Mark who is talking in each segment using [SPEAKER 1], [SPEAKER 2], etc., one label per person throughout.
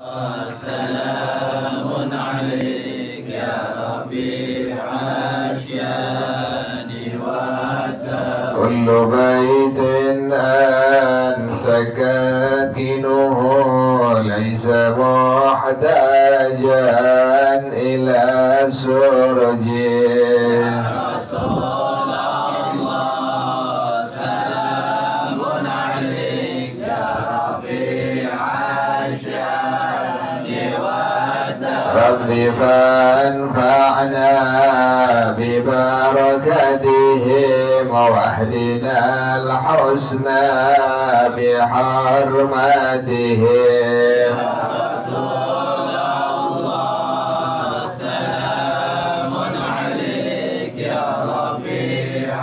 [SPEAKER 1] سلام عليك يا رفيع الشان والدار
[SPEAKER 2] كل بيت أنت سكاكنه ليس محتاجا إلى سرج رب فانفعنا ببركتهم واهدنا الحسنى بحرمتهم
[SPEAKER 1] رسول الله سلام عليك يا رفيع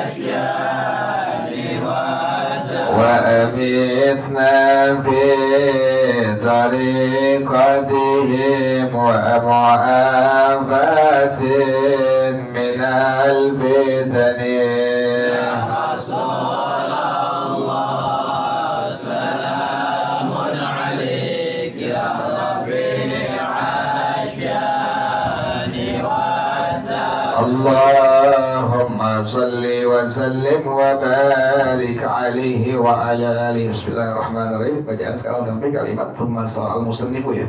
[SPEAKER 1] الشان والدار
[SPEAKER 2] وأمتنا في طريقتهم ومعافاة من الفتن
[SPEAKER 1] يا رسول الله سلام عليك يا رفيع الشان والدار
[SPEAKER 2] اللهم صل وسلم وبارك عليه وعلى آله. Bismillahirrahmanirrahim. Bacaan sekarang sampai kalimat thumma sa'al musannifu ya.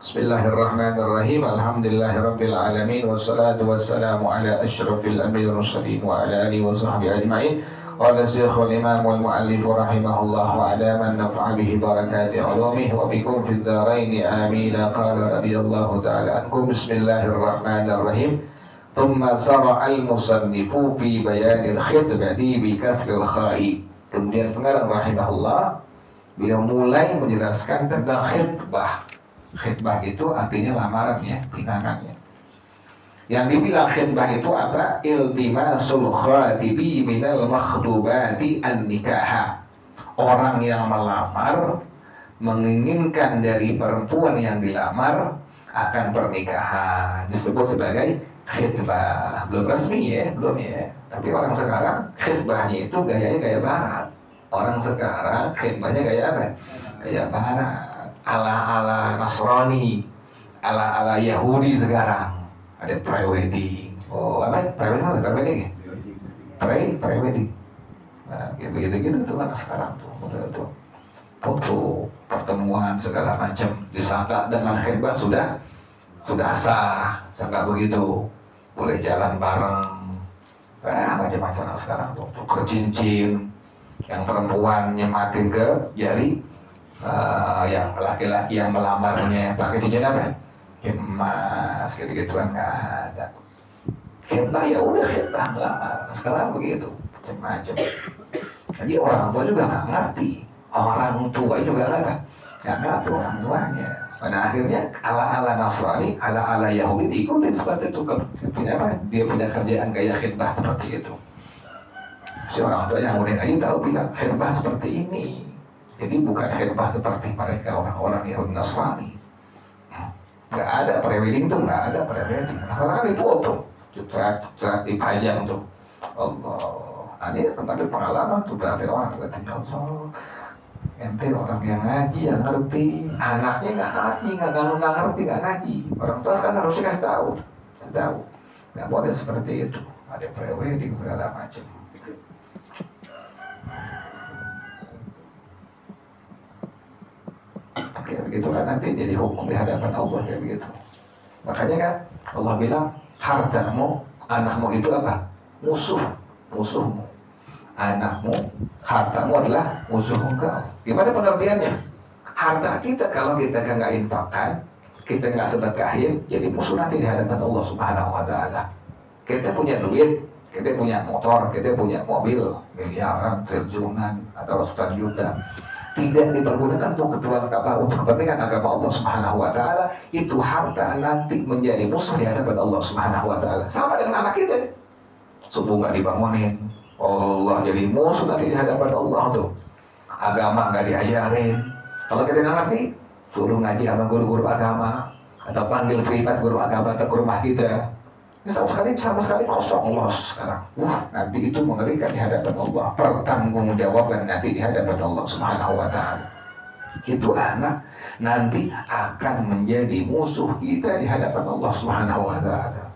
[SPEAKER 2] Bismillahirrahmanirrahim. Alhamdulillahirabbil alamin wassalatu wassalamu ala asyrafil anbiya'i wal mursalin wa ala alihi wa sahbihi ajma'in. Qala Syekhul Imam wal Mu'allif rahimahullah wa ala man naf'a bihi barakati ulumihi wa bikum fid dharain amin. Qala radhiyallahu ta'ala ankum. Bismillahirrahmanirrahim. Thumma sara'al musannifu fi bayanil khitbati bi kasril kha'i. Kemudian pengarang rahimahullah beliau mulai menjelaskan tentang khitbah. Khitbah itu artinya lamaran ya, pinangan ya. Yang dibilang khitbah itu apa? Iltimasul khatibi minal makhdubati an-nikaha. Orang yang melamar menginginkan dari perempuan yang dilamar akan pernikahan, disebut sebagai khitbah. Belum resmi ya, belum ya. Tapi orang sekarang khitbahnya itu gayanya gaya barat. Orang sekarang khitbahnya gaya apa? Gaya barat. Ala-ala Nasrani, ala-ala Yahudi sekarang. Ada pre-wedding. Oh, apa? Pre-wedding apa? Pre-wedding ya? Pre-wedding. Nah, begitu-gitu tuh kan sekarang tuh. Betul-betul. Foto, pertemuan segala macam disangka dengan khitbah sudah sah, sangka begitu. Boleh jalan bareng, macam-macam sekarang tuh, tuker cincin, yang perempuan nyematin ke jari, yang laki-laki yang melamarnya pakai cincin apa? Emas, gitu-gituan nggak ada. Khitbah ya udah khitbah melamar, sekarang begitu, macam-macam. Jadi orang tua juga nggak ngerti, orang tua juga nggak ngerti orang tuanya. Pada akhirnya ala-ala Nasrani, ala-ala Yahudi diikutin seperti itu. Dia punya kerjaan gaya khitbah seperti itu. Si orang tua yang udah ngaji tahu tidak khitbah seperti ini. Jadi bukan khitbah seperti mereka orang-orang Yahudi Nasrani. Nggak ada pre-wedding tuh, nggak ada pre-wedding. Nah, sekarang kan dipoto, cerat dipajang tuh. Allah, ini kemarin pengalaman tuh berapa orang katanya Allah. Ente orang yang ngaji, yang ngerti, anaknya nggak ngaji, nggak ngerti, nggak ngaji. Orang tua kan harusnya kasih tahu, nggak boleh seperti itu. Ada pre-wedding segala macam. Kayak begitulah nanti jadi hukum di hadapan Allah kayak begitu. Makanya kan Allah bilang hartamu, anakmu itu apa? Musuhmu. Anakmu, hartamu adalah musuh engkau. Gimana pengertiannya? Harta kita kalau kita nggak infakkan, kita nggak sedekahin, jadi musuh nanti di hadapan Allah Subhanahu Wa Taala. Kita punya duit, kita punya motor, kita punya mobil, miliaran, triliunan atau ratusan juta, tidak dipergunakan untuk kepentingan agama Allah Subhanahu Wa Taala, itu harta nanti menjadi musuh di hadapan Allah Subhanahu Wa Taala. Sama dengan anak kita, subuh nggak dibangunin. Allah jadi musuh nanti di hadapan Allah tuh. Agama nggak diajarin. Kalau kita nggak ngerti, suruh ngaji sama guru-guru agama atau panggil privat guru agama atau ke rumah kita. Ini sama sekali kosong Allah sekarang. Nanti itu mengerikan di hadapan Allah. Pertanggungjawaban nanti di hadapan Allah Subhanahu Wa Taala. itu anak nanti akan menjadi musuh kita di hadapan Allah Subhanahu wa Ta'ala.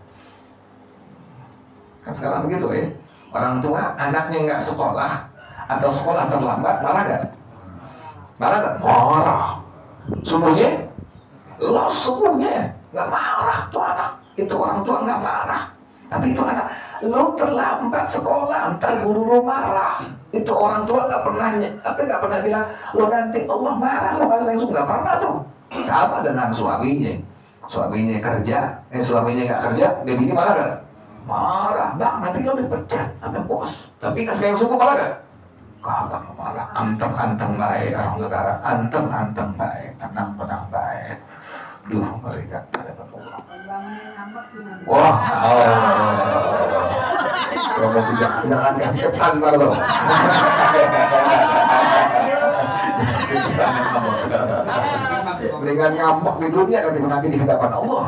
[SPEAKER 2] Kan sekarang begitu ya, orang tua anaknya nggak sekolah atau sekolah terlambat, marah nggak? Marah nggak? Marah. Sungguhnya, lo sungguhnya nggak marah tuh anak. Itu orang tua nggak marah. Tapi itu anak, lo terlambat sekolah, ntar guru lo marah. Itu orang tua nggak pernah bilang, lo nanti Allah marah, lo nggak pernah tuh. Sama dengan suaminya. Suaminya kerja, suaminya nggak kerja, dia bini marah kan? Marah, bang nanti lo dipecat sama bos. Tapi nggak sekali suku marah kan? Kagak marah, anteng baik orang negara, anteng baik, tenang baik. Duh, mereka ada Allah. Wah, promosi jangan kasih ketan lo. Dengan ngambek di dunia nanti di hadapan Allah.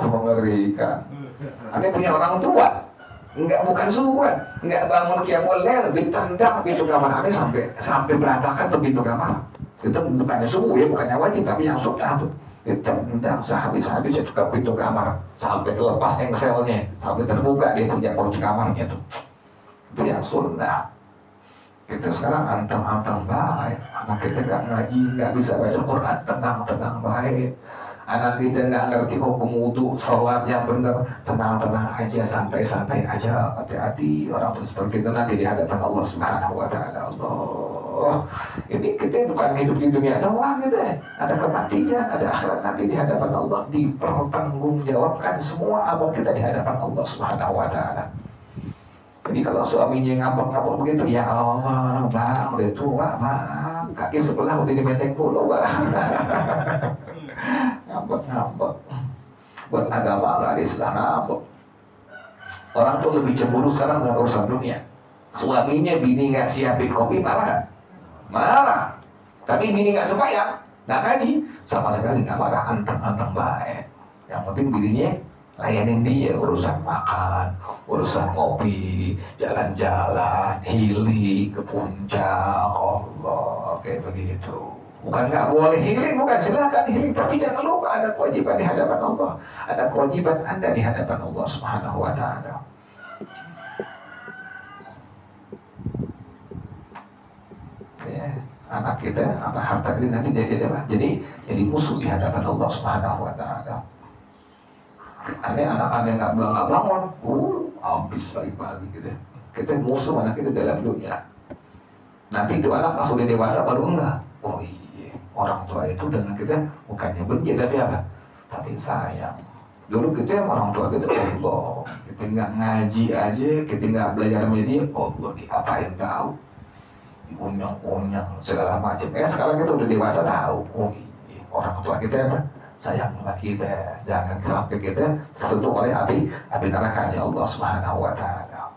[SPEAKER 2] Mengerikan. Anda punya orang tua, bukan subuhan, enggak bangun qiyamul lail, ditendang pintu kamar Anda sampai berantakan tuh pintu kamar. Itu bukannya subuh ya, bukannya wajib, tapi yang sunnah tuh. Ditendang sehabis-habis itu ke pintu kamar sampai terlepas engselnya, sampai terbuka dia punya kunci kamarnya tuh. Itu yang sunnah. Kita sekarang anteng baik. Anak kita nggak ngaji, nggak bisa baca Quran, tenang baik. Anak kita nggak ngerti hukum wudu, sholat yang benar, tenang aja, santai aja, hati-hati. Orang tuh seperti itu nanti di hadapan Allah Subhanahu wa Ta'ala. Allah, ini kita bukan hidup di dunia doang gitu ya. Ada kematian, ada akhirat nanti di hadapan Allah, dipertanggungjawabkan semua amal kita di hadapan Allah Subhanahu wa Ta'ala. Jadi kalau suaminya ngambek begitu, ya Allah, bang, udah tua, bang, kaki sebelah udah di menteng pulau, bang. Ngambek. Buat agama nggak ada istilah ngambek. Orang tuh lebih cemburu sekarang dengan urusan dunia. Suaminya bini nggak siapin kopi, marah nggak? Marah. Tapi bini nggak sembahyang, nggak kaji, sama sekali nggak marah, anteng baik. Yang penting bininya layanin dia, urusan makan, urusan ngopi, jalan-jalan, healing ke puncak, Allah, kayak begitu. Bukan nggak boleh healing, bukan, silakan healing, tapi jangan lupa ada kewajiban di hadapan Allah, ada kewajiban Anda di hadapan Allah Subhanahu wa Ta'ala. Ya, anak kita, harta kita nanti jadi musuh di hadapan Allah Subhanahu wa Ta'ala. Anak-anak nggak bangun, habis pagi-pagi gitu. Kita musuh anak kita dalam dunia. Nanti itu anak pas udah dewasa baru enggak. Oh iya, orang tua itu dengan kita bukannya benci tapi apa? Tapi sayang. Dulu kita orang tua kita, Allah, kita nggak ngaji aja, kita nggak belajar media, Allah diapain tahu, diunyang-unyang segala macam. Sekarang kita udah dewasa tahu, oh iya, orang tua kita apa? Sayang sama kita, jangan sampai kita tersentuh oleh api neraka Allah Subhanahu wa Ta'ala.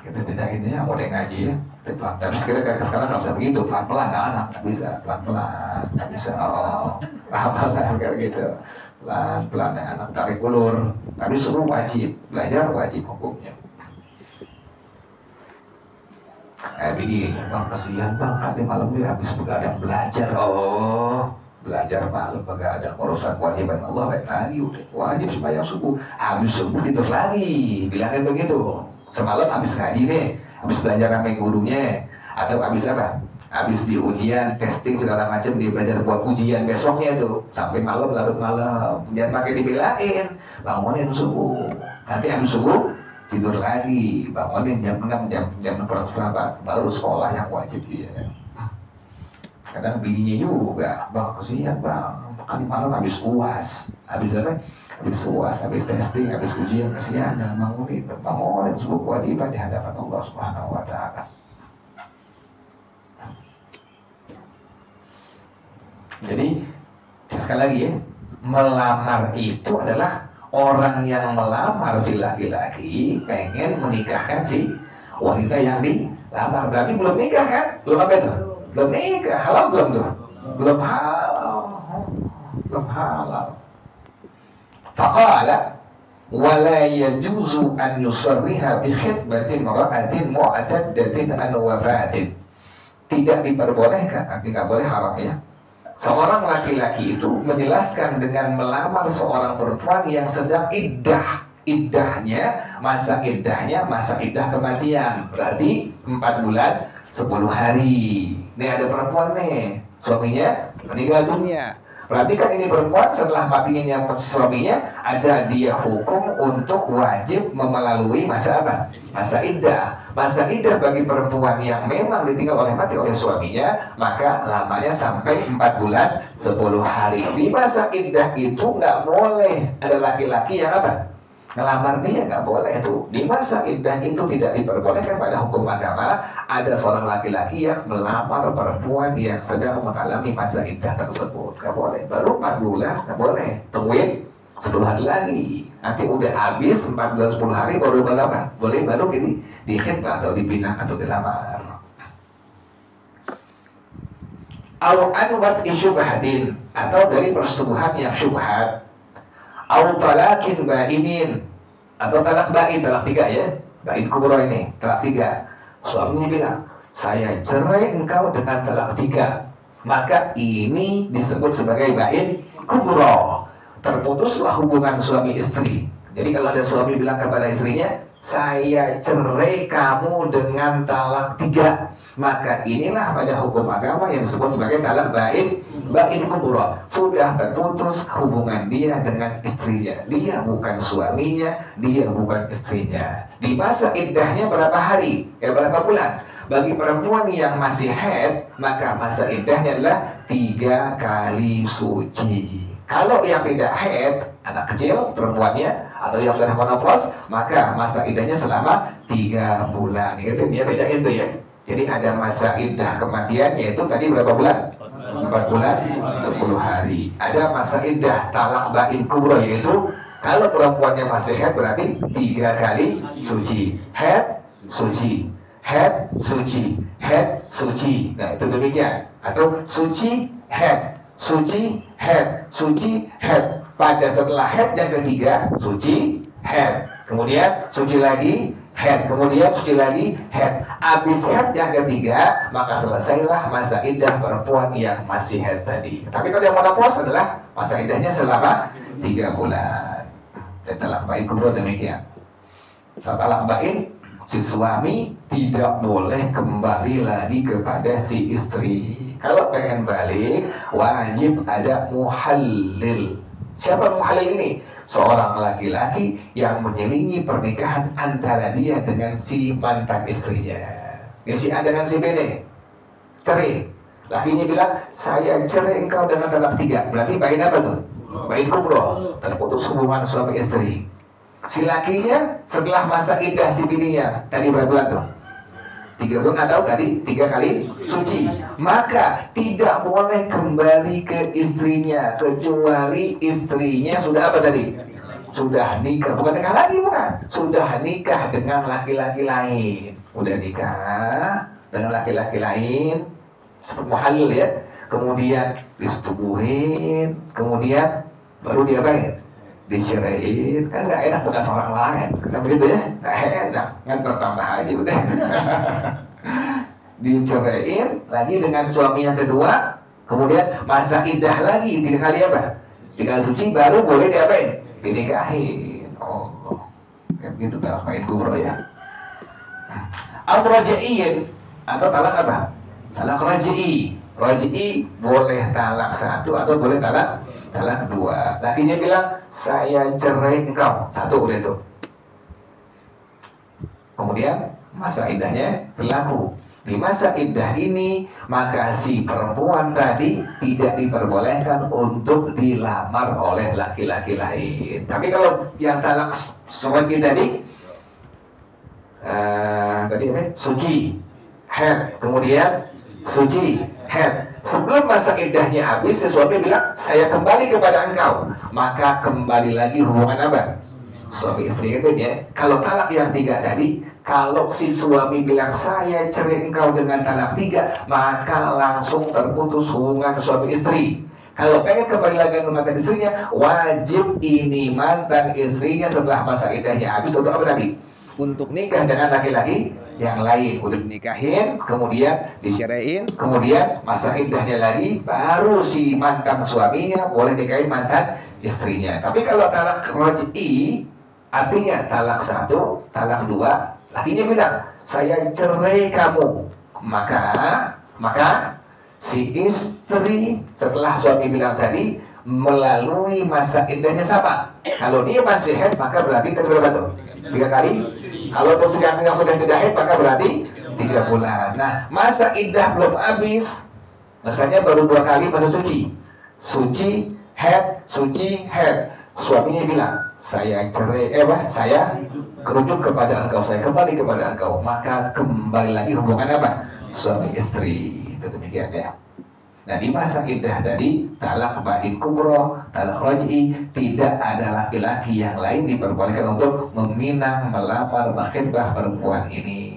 [SPEAKER 2] Kita bedain ya, mulai ngaji ya, kita pelan. Tapi sekarang nggak usah begitu, pelan-pelan, anak nggak bisa, pelan-pelan, nggak bisa. Pelan-pelan kayak gitu, pelan-pelan ya, anak tarik ulur. Tapi suruh wajib, belajar wajib hukumnya. Begini, bang, kasihan bang, kan di malam ini habis begadang belajar. Oh, belajar malam begadang, urusan kewajiban Allah baik lagi, udah wajib sembahyang subuh, habis subuh tidur lagi, bilangin begitu. Semalam habis ngaji nih, habis belajar sama gurunya, atau habis apa? Habis di ujian, testing segala macam, dia belajar buat ujian besoknya tuh, sampai malam, larut malam, jangan pakai dibelain, bangunin subuh, nanti habis subuh tidur lagi, bangunin jam 6, jam 6 baru sekolah yang wajib dia. Kadang bininya juga, bang kasihan bang, kan malam habis UAS, habis apa? Habis UAS, habis testing, habis ujian, kasihan, jangan bangunin sebuah kewajiban di hadapan Allah Subhanahu wa Ta'ala. Jadi sekali lagi ya, melamar itu adalah orang yang melamar si laki-laki pengen menikahkan si wanita yang dilamar. Berarti belum nikah kan? Belum apa itu? Belum nikah. Halal belum tuh? Belum halal. Belum halal. Faqala, wala yajuzu an yusarriha bi khidmati imra'atin mu'taddatin an wafatin. Tidak diperbolehkan, artinya nggak boleh, haram ya. Seorang laki-laki itu menjelaskan dengan melamar seorang perempuan yang sedang iddah. Masa iddah kematian. Berarti 4 bulan 10 hari. Nih ada perempuan nih, suaminya meninggal dunia. Berarti kan ini perempuan setelah matinya suaminya, ada dia hukum untuk wajib melalui masa apa? Masa iddah. Masa iddah bagi perempuan yang memang ditinggal mati oleh suaminya, maka lamanya sampai 4 bulan 10 hari. Di masa iddah itu nggak boleh ada laki-laki yang apa? Ngelamar dia, nggak boleh itu. Di masa iddah itu tidak diperbolehkan pada hukum agama ada seorang laki-laki yang melamar perempuan yang sedang mengalami masa iddah tersebut. Nggak boleh. Baru 4 bulan, nggak boleh. Tungguin 10 hari lagi. Nanti udah habis 4 bulan 10 hari baru apa? Boleh baru ini dikhidbah atau dibina atau dilamar. Au anwat isyubhatin, atau dari persetubuhan yang syubhat. Au talakin ba'inin, atau talak ba'in, talak 3 ya. Ba'in kubro ini, talak 3. Suaminya bilang, saya cerai engkau dengan talak 3. Maka ini disebut sebagai ba'in kubro. Terputuslah hubungan suami istri. Jadi kalau ada suami bilang kepada istrinya, saya cerai kamu dengan talak 3, maka inilah pada hukum agama yang disebut sebagai talak ba'in kubro. Sudah terputus hubungan dia dengan istrinya. Dia bukan suaminya, dia bukan istrinya. Di masa iddahnya berapa hari? Berapa bulan? Bagi perempuan yang masih haid, maka masa iddahnya adalah 3 kali suci. Kalau yang tidak haid, anak kecil perempuannya atau yang sudah menopause, maka masa iddahnya selama 3 bulan. Itu dia beda itu ya. Jadi ada masa iddah kematian, yaitu tadi berapa bulan? 4 bulan 10 hari. Ada masa iddah talak ba'in kubro, yaitu kalau perempuannya masih haid berarti 3 kali suci. Haid, suci, haid, suci, haid, suci. Nah itu demikian. Atau suci, haid, suci, haid, suci, haid. Pada setelah haid yang ketiga, suci, haid. Kemudian suci lagi, haid. Kemudian suci lagi, haid. Habis haid yang ketiga, maka selesailah masa iddah perempuan yang masih haid tadi. Tapi kalau yang menopause adalah masa iddahnya selama 3 bulan. Dan talak ba'in kubro demikian. Setelah talak ba'in, si suami tidak boleh kembali lagi kepada si istri. Kalau pengen balik, wajib ada muhallil. Siapa muhallil ini? Seorang laki-laki yang menyelingi pernikahan antara dia dengan si mantan istrinya. Si A dengan si B nih, cerai. Lakinya bilang, saya cerai engkau dengan talak 3. Berarti ba'in apa tuh? Ba'in kubro. Terputus hubungan suami istri. Si lakinya setelah masa iddah si bininya, tadi berapa bulan tuh? 3 bulan atau tadi 3 kali suci. Maka tidak boleh kembali ke istrinya kecuali istrinya sudah apa tadi? Sudah nikah. Bukan nikah lagi, bukan. Sudah nikah dengan laki-laki lain. Udah nikah dengan laki-laki lain, seperti muhallil ya. Kemudian disetubuhin, kemudian baru diapain? Diceraiin. Kan nggak enak bekas orang lain, kan begitu ya? Nggak enak, kan bertambah aja udah. Diceraiin lagi dengan suami yang kedua, kemudian masa iddah lagi 3 kali apa? 3 suci baru boleh diapain? Dinikahin. Oh, kayak begitu talak ba'in kubro ya. Al-raji'in atau talak apa? Talak raji'i. Raji'i boleh talak 1 atau boleh talak 2. Lakinya bilang, saya cerai engkau. 1 udah itu. Kemudian masa iddahnya berlaku. Di masa iddah ini, maka si perempuan tadi tidak diperbolehkan untuk dilamar oleh laki-laki lain. Tapi kalau yang talak suami tadi apa? Suci, haid, kemudian suci, haid. Sebelum masa iddahnya habis, si suami bilang, saya kembali kepada engkau. Maka kembali lagi hubungan apa? Suami istri itu ya. Kalau talak yang 3 tadi, kalau si suami bilang saya cerai engkau dengan talak 3, maka langsung terputus hubungan suami istri. Kalau pengen kembali lagi ke mantan istrinya, wajib ini mantan istrinya setelah masa iddahnya habis untuk apa tadi? Untuk nikah dengan laki-laki yang lain, untuk nikahin, kemudian disyaraiin, kemudian masa iddahnya lagi, baru si mantan suaminya boleh nikahin mantan istrinya. Tapi kalau talak raj'i, artinya talak 1, talak 2, lakinya bilang, saya cerai kamu, maka si istri setelah suami bilang tadi melalui masa iddahnya sama. Kalau dia masih haid maka berarti berapa tuh? 3 kali. Kalau untuk yang sudah tidak haid maka berarti 3 bulan. Nah, masa iddah belum habis, masanya baru 2 kali masa suci, haid, suaminya bilang, saya cerai, saya kerujuk kepada engkau, saya kembali kepada engkau, maka kembali lagi hubungan apa? Suami istri. Demikian ya. Nah, di masa iddah tadi talak bain kubro, talak raj'i, tidak ada laki-laki yang lain diperbolehkan untuk meminang, melamar, menghibah perempuan ini.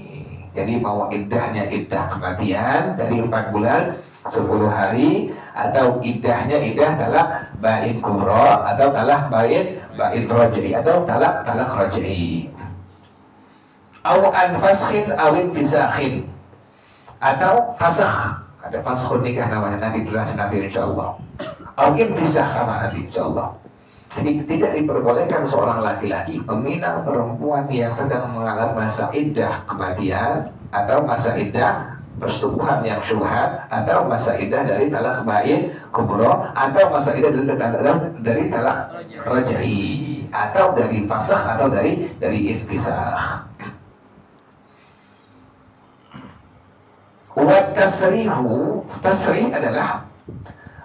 [SPEAKER 2] Jadi mau iddahnya iddah kematian dari 4 bulan 10 hari, atau iddahnya iddah talak bain kubro, atau talak bain raj'i, atau talak raj'i. Au anfaskhin awin fisakhin, atau fasakh, ada fasakh nikah namanya, nanti jelas nanti insyaallah. Mungkin fisah sama nanti insyaallah. Jadi tidak diperbolehkan seorang laki-laki meminang perempuan yang sedang mengalami masa iddah kematian, atau masa iddah persetubuhan yang syubhat, atau masa iddah dari talak bain kubro, atau masa iddah dari talak raj'i, atau dari fasakh, atau dari infisakh. Wa tasrih adalah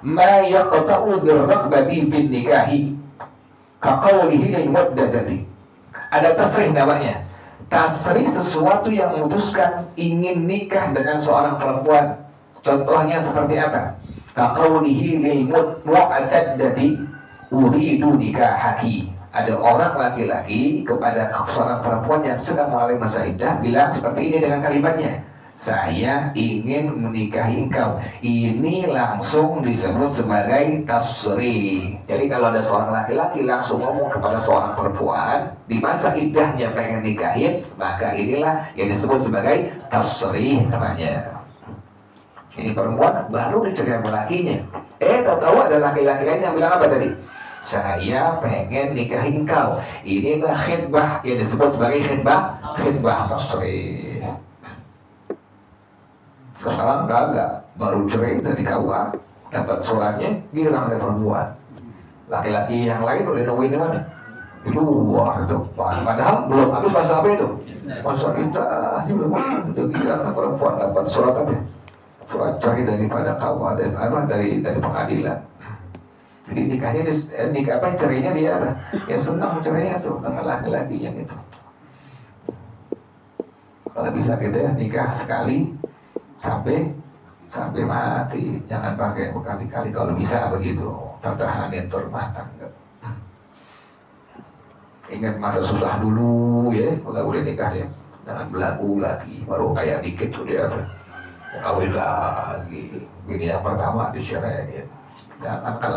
[SPEAKER 2] ma yaqta'u birraghbati fin nikahi ka qawlihi lil muddadati. Ada tasrih namanya. Tasrih sesuatu yang memutuskan ingin nikah dengan seorang perempuan. Contohnya seperti apa? Ka qawlihi lil muddadati uridu nikahaki. Ada orang laki-laki kepada seorang perempuan yang sedang mengalami masa iddah bilang seperti ini dengan kalimatnya, saya ingin menikahi engkau. Ini langsung disebut sebagai tasrih. Jadi kalau ada seorang laki-laki langsung ngomong kepada seorang perempuan di masa iddahnya pengen nikahin, maka inilah yang disebut sebagai tasrih namanya. Ini perempuan baru dicerai sama lakinya, tahu-tahu ada laki-laki lain yang bilang apa tadi? Saya pengen nikahi engkau. Inilah khidbah yang disebut sebagai khidbah tasrih. Sekarang kagak, baru cerai dari KUA, dapat suratnya, bilang ada perempuan. Laki-laki yang lain udah nungguin di mana? Di luar depan. Padahal belum habis masa apa itu? Masa iddah, belum udah bilang perempuan dapat surat apa? Surat cerai daripada KUA dari pengadilan. Jadi nikahnya, cerainya dia apa? Ya senang cerainya tuh dengan laki-laki yang itu. Kalau bisa gitu ya, nikah sekali sampai mati, jangan pakai berkali-kali kalau bisa begitu, pertahanin rumah tangga. Ingat masa susah dulu ya, kalau udah nikah ya, jangan belagu lagi, baru kayak dikit sudah kawin lagi. Ini yang pertama disyaratin. Jangan kan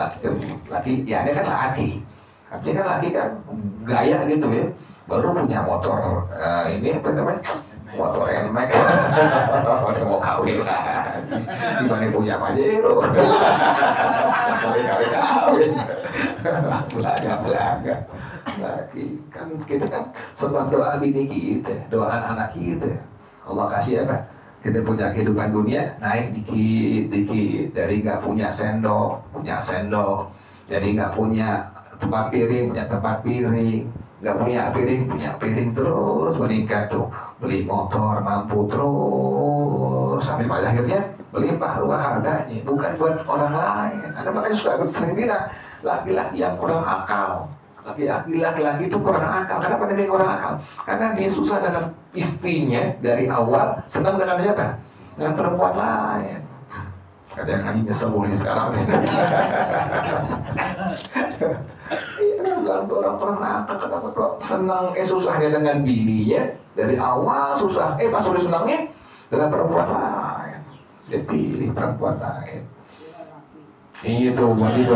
[SPEAKER 2] laki ya, dia kan laki, artinya kan laki kan gaya gitu ya, baru punya motor ini apa namanya? Motor NMAX. Udah mau kawin lah. Gimana punya Pajero? Kawin. Belaga. Lagi kan kita kan sebab doa bini kita, doa anak kita. Allah kasih apa? Kita punya kehidupan dunia naik dikit. Dari nggak punya sendok, Jadi nggak punya tempat piring, punya tempat piring. Nggak punya piring terus meningkat tuh, beli motor mampu terus sampai pada akhirnya melimpah ruah harganya, bukan buat orang lain. Anda makanya suka sering bilang laki-laki yang kurang akal, laki-laki itu kurang akal. Kenapa dia kurang akal? Karena dia susah dengan istrinya dari awal, senang dengan siapa? Dengan perempuan lain. Ada yang lagi nyesel mulai sekarang. Orang pernah kata senang susahnya dengan bininya dari awal susah, pas udah senangnya dengan perempuan lain, dia pilih perempuan lain. Itu baju itu,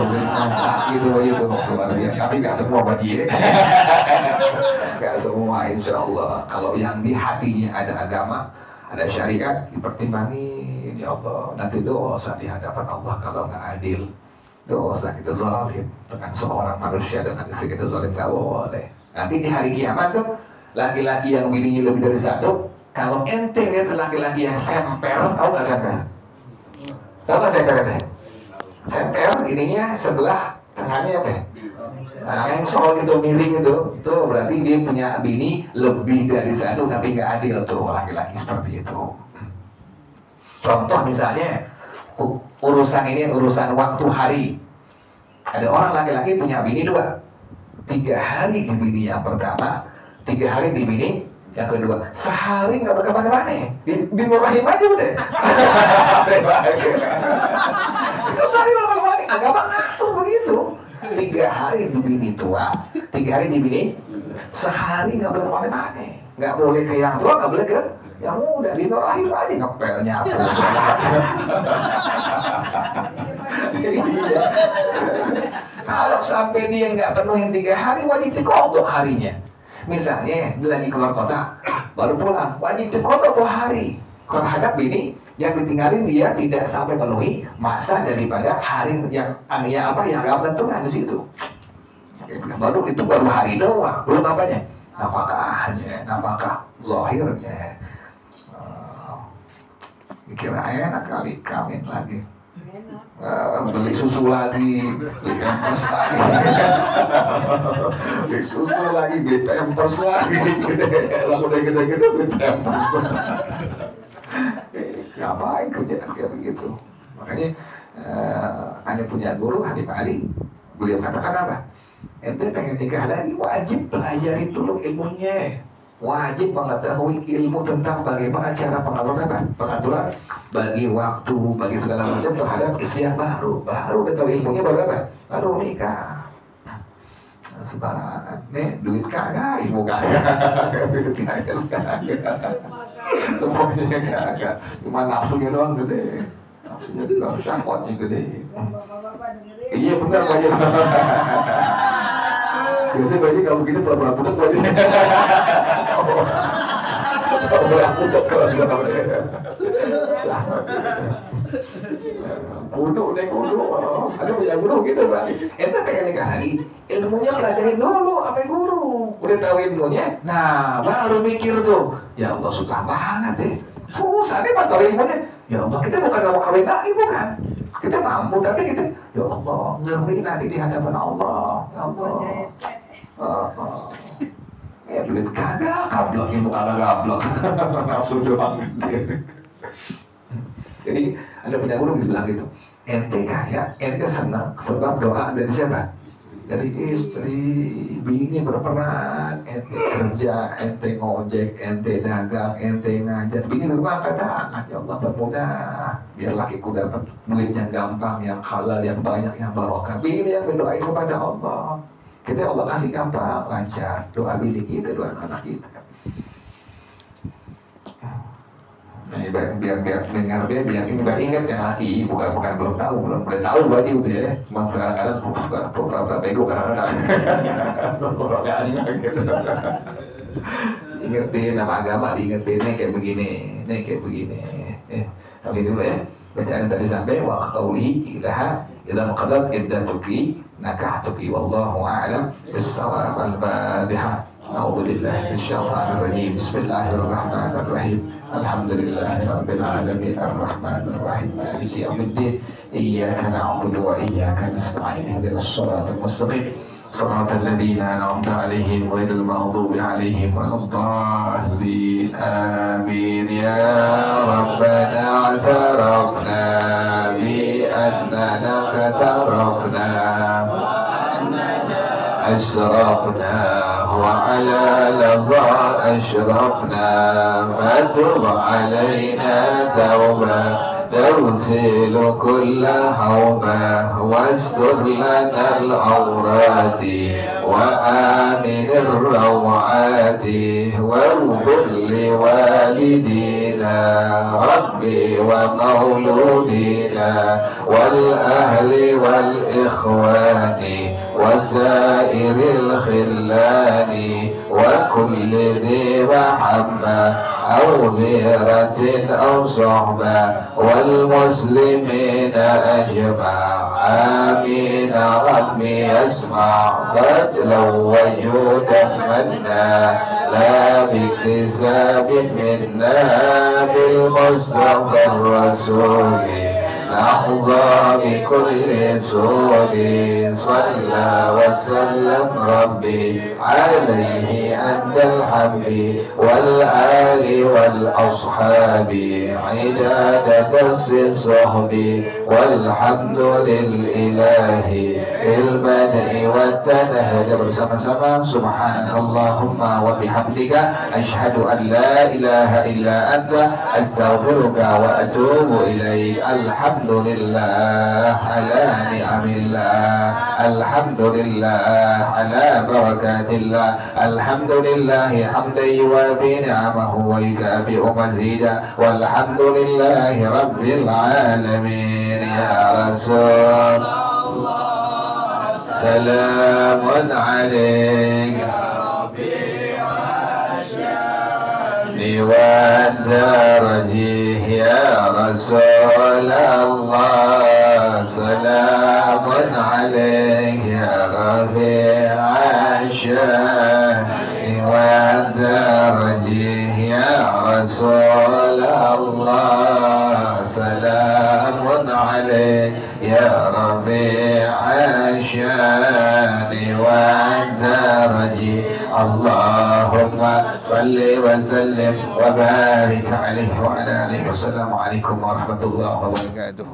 [SPEAKER 2] itu baju itu luar biasa. Tapi nggak semua baju ya. Nggak semua, insya Allah. Kalau yang di hatinya ada agama, ada syariat, dipertimbangin ya Allah. Nanti dosa di hadapan Allah kalau nggak adil. Dosa kita zalim dengan seorang manusia, dengan istri kita zalim nggak boleh. Nanti di hari kiamat tuh laki-laki yang bininya lebih dari satu, kalau ente lihat laki-laki yang semper, tahu nggak semper? Tahu nggak semper deh? Semper ininya sebelah tangannya apa? Nah, yang soal itu miring itu berarti dia punya bini lebih dari satu, tapi nggak adil tuh laki-laki seperti itu. Contoh misalnya urusan ini urusan waktu hari. Ada orang laki-laki punya bini 2, 3 hari di bini yang pertama, 3 hari di bini yang kedua, sehari nggak berkemana-mana, di rahim aja udah. Itu sehari berkemana-mana, agama ngatur begitu. 3 hari di bini tua, 3 hari di bini, sehari nggak berkemana-mana, nggak boleh ke yang tua, nggak boleh ke yang muda, di rahim aja ngepelnya apa. Kalau sampai dia nggak penuhin 3 hari, wajib dikodok harinya. Misalnya dia lagi keluar kota, baru pulang, wajib dikodok 2 hari terhadap bini yang ditinggalin dia tidak sampai penuhi masa daripada hari yang nggak tentukan di situ. Baru itu baru hari doang, belum apanya, napakahnya, napakah zahirnya. Kira enak kali kawin lagi. Beli susu lagi, beli pampers lagi, beli susu lagi, beli pampers lagi, lalu udah gede-gede beli pampers. Ngapain kerjaan kayak begitu? Makanya Anda punya guru Habib Ali, beliau katakan apa? Ente pengen nikah lagi, wajib pelajari dulu ilmunya. Wajib mengetahui ilmu tentang bagaimana cara pengaturan bagi waktu, bagi segala macam terhadap istri yang baru udah tahu ilmunya baru apa? Baru nikah. Sembarangan, nih duit kagak, ilmu kagak, duit kagak, semuanya kagak, cuma nafsunya doang gede, nafsunya doang, syahwatnya gede. Iya benar banyak. Biasanya banyak kalau begitu pura-pura putus banyak. Pura-pura putus kalau kudu, ada punya guru gitu Pak. Ente pengen nikah lagi, ilmunya pelajarin dulu sama guru. Udah tahu ilmunya, nah baru mikir tuh, ya Allah susah banget deh. Susah deh pas tahu ilmunya. Ya Allah, kita bukan mau kawin lagi, bukan. Kita mampu, tapi kita, ya Allah, ngeri nanti di hadapan Allah. Ya Allah. Ya duit kagak, gablok, ilmu kagak gablok. Nafsu doang. Jadi ada punya guru bilang gitu, ente kaya, ente senang sebab doa dari siapa? Dari istri, bini berperan, ente kerja, ente ngojek, ente dagang, ente ngajar, bini rumah kata, ya Allah bermudah, biar lakiku dapat duit yang gampang, yang halal, yang banyak, yang barokah. Bini yang berdoain kepada Allah, kita Allah kasih gampang, lancar, doa bini kita, doa anak kita. Nah, biar ingat yang laki, bukan belum boleh tahu berarti udah ya. Cuma kadang-kadang pura-pura bego kadang-kadang. Gitu. Ingetin nama agama, diingetin nih kayak begini. Tapi dulu ya, bacaan tadi sampai wa qaulihi idza qadaat iddatuki nakahtuki wallahu a'lam bis-shawab. Al-Fatihah. A'udzu billahi minasyaitonir rajim. Bismillahirrahmanirrahim. Alhamdulillahi rabbil alamin arrahmanir rahim maliki yaumiddin iyyaka na'budu wa iyyaka nasta'in ihdinas siratal mustaqim siratal ladzina an'amta 'alaihim ghairil maghdubi 'alaihim waladdallin amin ya rabbana i'tarafna bi annana khatarafna أسرفنا وعلى لظى أشرفنا فتب علينا توبة تغسل كل حوبة واستر لنا العورات وآمن الروعات واغفر لوالدينا والدينا ربي ومولودينا والأهل والإخوان وسائر الخلان وكل ذي محبة أو ذرة أو صحبة والمسلمين أجمع آمين ربي اسمع فضلا وجودا منا لا باكتساب منا بالمصطفى الرسول نحظى بكل سور صلى وسلم ربي عليه أنت الحبيب والآل والأصحاب عدادة الصحب والحمد للإله في البدء والتنهد bersama-sama سبحانك اللهم وبحمدك أشهد أن لا إله إلا أنت أستغفرك وأتوب إليك الحمد لله على نعم الله الحمد لله على بركات الله الحمد لله حمدا يوافي نعمه ويكافئ مزيدا والحمد لله رب العالمين يا رسول الله سلام عليك والدرج يا رسول الله سلام عليك يا رفيع الشان والدرج يا رسول الله سلام عليك يا رفيع الشان والدرج اللهم صل وسلم وبارك عليه وعلى آله والسلام عليكم ورحمة الله وبركاته.